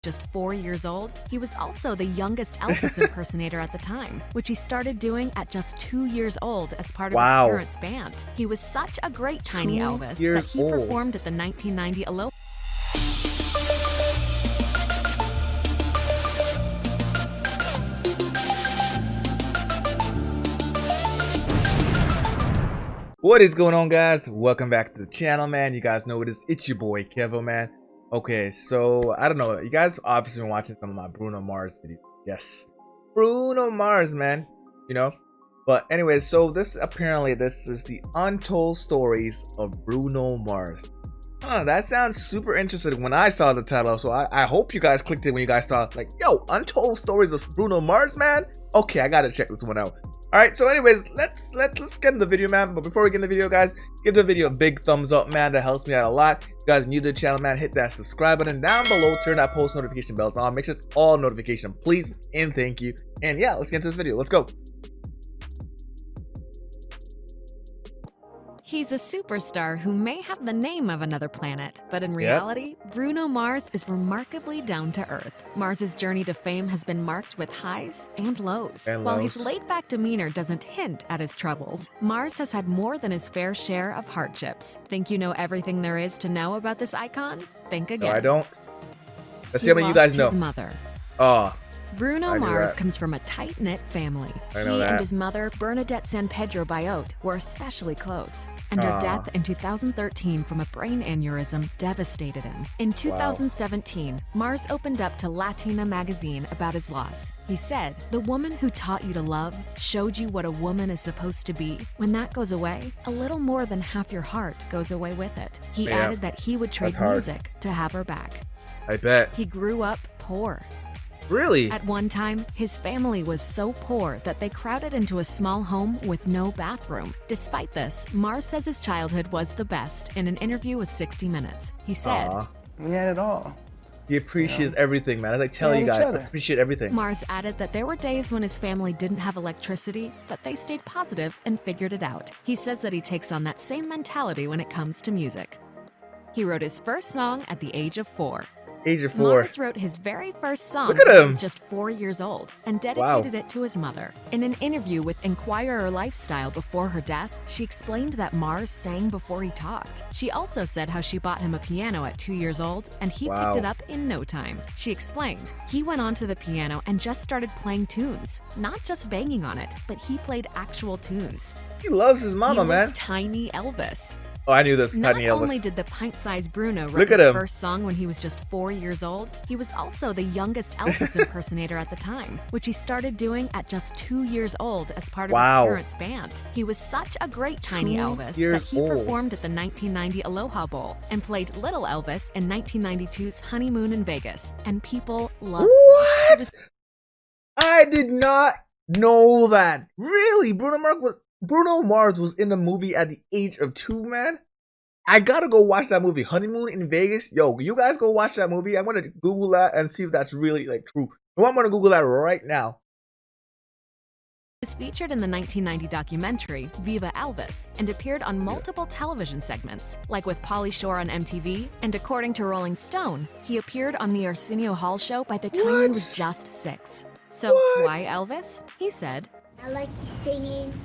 Just 4 years old, he was also the youngest Elvis impersonator at the time, which he started doing at just 2 years old as part of his Wow. parents' band. He was such a great tiny 2 Elvis that years he old. performed at the 1990 Aloha. What is going on, guys? Welcome back to the channel, man. You guys know what it is. It's your boy Kevo, man. Okay, so I don't know, you guys obviously been watching some of my Bruno Mars videos. Yes, Bruno Mars, man, you know. But anyways, so this is the untold stories of Bruno Mars. That sounds super interesting when I saw the title. So I hope you guys clicked it when you guys saw, like, yo, untold stories of Bruno Mars, man. Okay, I gotta check this one out. All right, so anyways, let's get in the video, man. But before we get in the video, guys, give the video a big thumbs up, man. That helps me out a lot. If you guys are new to the channel, man, hit that subscribe button down below. Turn that post notification bells on. Make sure it's all notification, please, and thank you. And yeah, let's get into this video. Let's go. He's a superstar who may have the name of another planet, but in reality, Bruno Mars is remarkably down to earth. Mars's journey to fame has been marked with highs and lows. While his laid-back demeanor doesn't hint at his troubles, Mars has had more than his fair share of hardships. Think you know everything there is to know about this icon? Think again. No, I don't. Let's see how many you guys know. His mother. Oh. Bruno Mars comes from a tight-knit family. He and his mother, Bernadette San Pedro Bayot, were especially close, and her death in 2013 from a brain aneurysm devastated him. In 2017, Mars opened up to Latina magazine about his loss. He said, "The woman who taught you to love, showed you what a woman is supposed to be. When that goes away, a little more than half your heart goes away with it." He added that he would trade music to have her back. I bet. He grew up poor. Really? At one time, his family was so poor that they crowded into a small home with no bathroom. Despite this, Mars says his childhood was the best. In an interview with 60 Minutes, he said, "We had it all." He appreciates everything, man. As I tell you guys, I appreciate everything. Mars added that there were days when his family didn't have electricity, but they stayed positive and figured it out. He says that he takes on that same mentality when it comes to music. He wrote his first song at the age of 4. Age of 4. Mars wrote his very first song Look at him. when he was just 4 years old and dedicated it to his mother. In an interview with Inquirer Lifestyle before her death, she explained that Mars sang before he talked. She also said how she bought him a piano at 2 years old and he picked it up in no time. She explained, he went onto the piano and just started playing tunes, not just banging on it, but he played actual tunes. He loves his mama, man. He was Tiny Elvis. Oh, I knew this. Tiny Elvis. Not only did the pint-sized Bruno write his first song when he was just 4 years old, he was also the youngest Elvis impersonator at the time, which he started doing at just 2 years old as part of his parents' band. He was such a great tiny Elvis that he performed at the 1990 Aloha Bowl and played Little Elvis in 1992's Honeymoon in Vegas, and people loved him. What? I did not know that. Really? Bruno Mars was in the movie at the age of 2, man. I gotta go watch that movie, Honeymoon in Vegas. Yo, you guys go watch that movie. I'm gonna Google that and see if that's really like true. So I'm gonna Google that right now. He was featured in the 1990 documentary Viva Elvis and appeared on multiple television segments, like with Pauly Shore on MTV. And according to Rolling Stone, he appeared on the Arsenio Hall show by the time he was just 6. So why Elvis? He said, "I like his singing,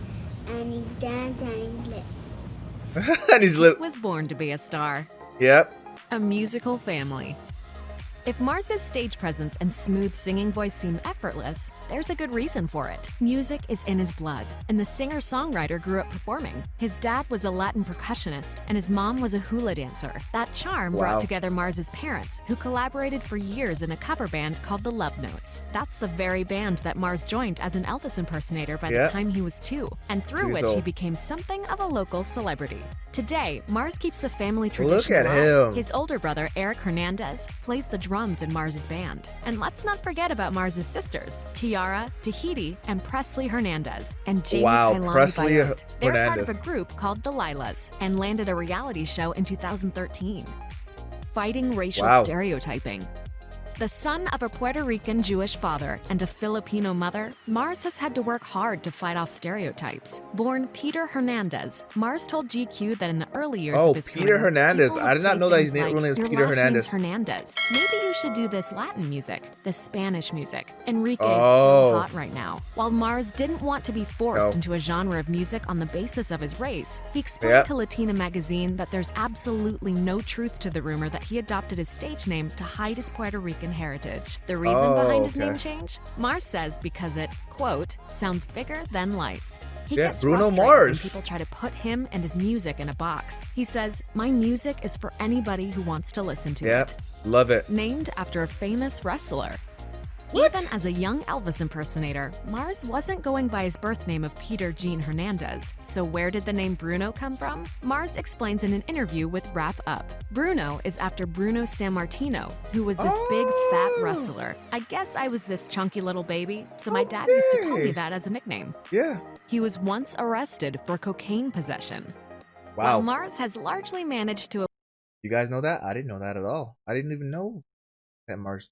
and he's dance, and he's lit." And he's lit. Was born to be a star. Yep. A musical family. If Mars's stage presence and smooth singing voice seem effortless, there's a good reason for it. Music is in his blood, and the singer-songwriter grew up performing. His dad was a Latin percussionist, and his mom was a hula dancer. That charm brought together Mars's parents, who collaborated for years in a cover band called the Love Notes. That's the very band that Mars joined as an Elvis impersonator by the time he was 2, and through which he became something of a local celebrity. Today, Mars keeps the family tradition alive. His older brother, Eric Hernandez, plays the drums in Mars's band. And let's not forget about Mars's sisters, Tiara, Tahiti, and Presley Hernandez, and Jamie Kailani Bayot. They're part of a group called the Lilas and landed a reality show in 2013. Fighting racial stereotyping. The son of a Puerto Rican Jewish father and a Filipino mother, Mars has had to work hard to fight off stereotypes. Born Peter Hernandez, Mars told GQ that in the early years of his Peter career, Hernandez. people I would did not say know that his things real name is "Your Peter last Hernandez." name's Hernandez. Maybe you should do this Latin music, this Spanish music. Enrique is Oh. so hot right now. While Mars didn't want to be forced No. into a genre of music on the basis of his race, he explained Yep. to Latina magazine that there's absolutely no truth to the rumor that he adopted his stage name to hide his Puerto Rican heritage. The reason behind his okay. name change? Mars says because it, quote, sounds bigger than life. He Yeah, gets Bruno frustrated Mars. when people try to put him and his music in a box. He says, "My music is for anybody who wants to listen to Yep. it." Love it. Named after a famous wrestler. What? Even as a young Elvis impersonator, Mars wasn't going by his birth name of Peter Gene Hernandez. So where did the name Bruno come from? Mars explains in an interview with Wrap Up. Bruno is after Bruno Sammartino, who was this big fat wrestler. "I guess I was this chunky little baby, so my dad used to call me Okay. that as a nickname." Yeah. He was once arrested for cocaine possession. While Wow. Mars has largely managed to You guys know that? I didn't know that at all. I didn't even know that Mars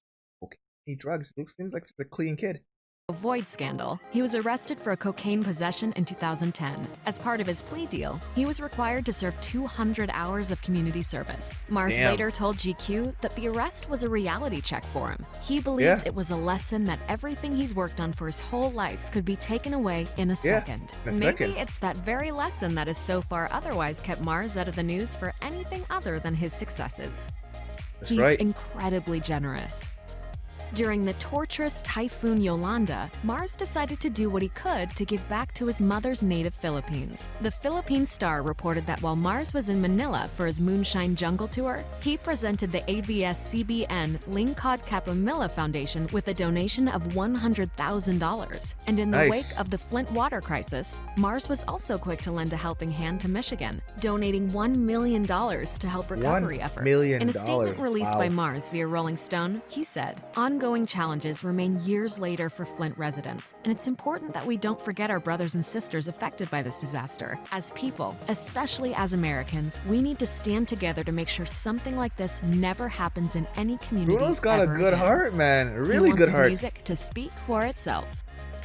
he drugs. It seems like a clean kid. avoid scandal, he was arrested for a cocaine possession in 2010. As part of his plea deal, he was required to serve 200 hours of community service. Mars Damn. later told GQ that the arrest was a reality check for him. He believes Yeah. it was a lesson that everything he's worked on for his whole life could be taken away in a second. in a Maybe second. it's that very lesson that has so far otherwise kept Mars out of the news for anything other than his successes. That's He's right. incredibly generous. During the torturous Typhoon Yolanda, Mars decided to do what he could to give back to his mother's native Philippines. The Philippine Star reported that while Mars was in Manila for his Moonshine Jungle Tour, he presented the ABS-CBN Lingkod Kapamilya Foundation with a donation of $100,000. And in the Nice. wake of the Flint water crisis, Mars was also quick to lend a helping hand to Michigan, donating $1 million to help recovery $1 efforts. million. In a statement released Wow. by Mars via Rolling Stone, he said, "Ongoing challenges remain years later for Flint residents, and it's important that we don't forget our brothers and sisters affected by this disaster. As people, especially as Americans, we need to stand together to make sure something like this never happens in any community. Bruno's got a ever good again." heart, man. A He really wants good his heart. music to speak for itself.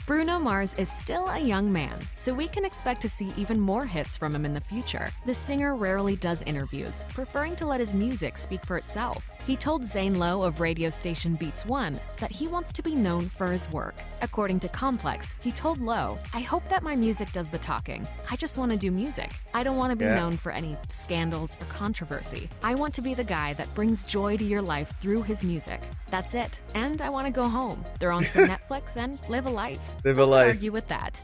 Bruno Mars is still a young man, so we can expect to see even more hits from him in the future. The singer rarely does interviews, preferring to let his music speak for itself. He told Zane Lowe of radio station Beats One that he wants to be known for his work. According to Complex, he told Lowe, "I hope that my music does the talking. I just want to do music. I don't want to be Yeah. known for any scandals or controversy. I want to be the guy that brings joy to your life through his music. That's it. And I want to go home, throw on some Netflix, and live a life." Live Who a could life. argue with that?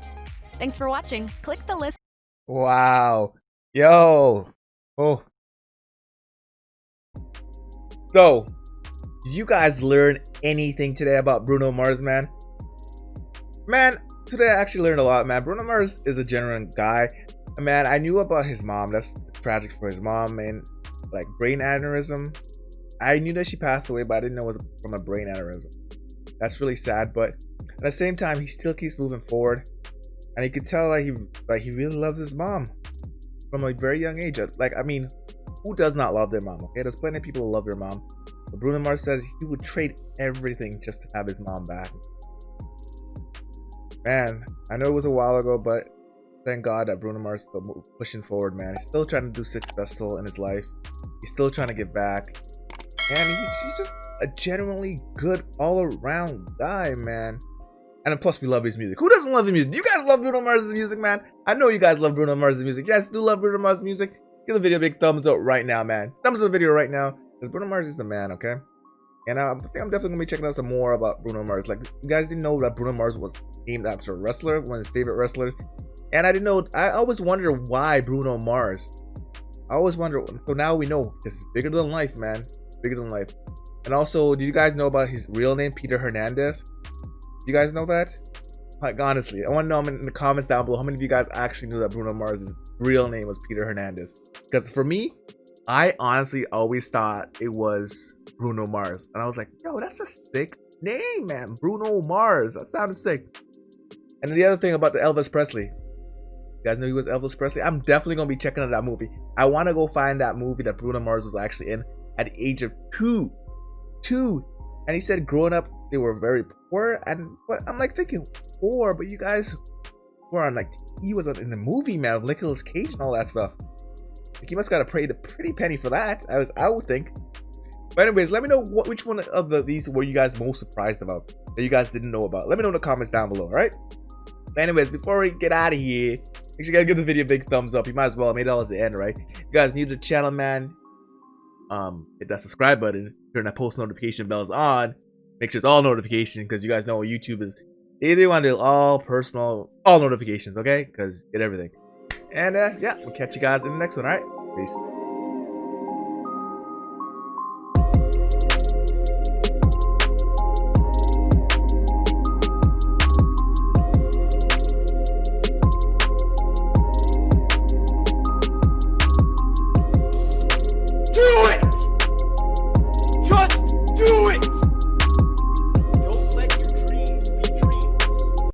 Thanks for watching. Click the list. Wow. Yo. Oh. So, did you guys learn anything today about Bruno Mars, man? Man, today I actually learned a lot, man. Bruno Mars is a genuine guy. Man, I knew about his mom. That's tragic for his mom, man. Like, brain aneurysm. I knew that she passed away, but I didn't know it was from a brain aneurysm. That's really sad, but at the same time, he still keeps moving forward. And you could tell that he really loves his mom from a very young age. Like, I mean, who does not love their mom? Okay, there's plenty of people who love their mom. But Bruno Mars says he would trade everything just to have his mom back. Man, I know it was a while ago, but thank God that Bruno Mars is still pushing forward, man. He's still trying to do successful in his life. He's still trying to give back. And he's just a genuinely good all-around guy, man. And then plus, we love his music. Who doesn't love his music? Do you guys love Bruno Mars' music, man? I know you guys love Bruno Mars' music. You guys do love Bruno Mars' music? Give the video a big thumbs up right now, man. Thumbs up the video right now. Because Bruno Mars is the man, okay? And I think I'm definitely going to be checking out some more about Bruno Mars. Like, you guys didn't know that Bruno Mars was named after a wrestler, one of his favorite wrestlers. And I didn't know, I always wondered why Bruno Mars. I always wonder, so now we know. This is bigger than life, man. Bigger than life. And also, do you guys know about his real name, Peter Hernandez? You guys know that? Like, honestly, I want to know in the comments down below how many of you guys actually knew that Bruno Mars' real name was Peter Hernandez. Because for me, I honestly always thought it was Bruno Mars. And I was like, yo, that's a sick name, man. Bruno Mars. That sounded sick. And then the other thing about the Elvis Presley. You guys know he was Elvis Presley? I'm definitely going to be checking out that movie. I want to go find that movie that Bruno Mars was actually in at the age of 2. And he said growing up they were very poor, but I'm like thinking poor, but you guys were on like he was in the movie, man, with Nicolas Cage and all that stuff. Like, you must gotta pay the pretty penny for that. I would think. But anyways, let me know which one of these were you guys most surprised about that you guys didn't know about. Let me know in the comments down below, alright? Anyways, before we get out of here, make sure you guys give this video a big thumbs up. You might as well. I made it all at the end, right? If you guys new to the channel, man, hit that subscribe button, turn that post notification bells on, make sure it's all notifications, because you guys know YouTube is either want to do all personal, all notifications, okay? Because get everything. And yeah, we'll catch you guys in the next one, alright? Peace.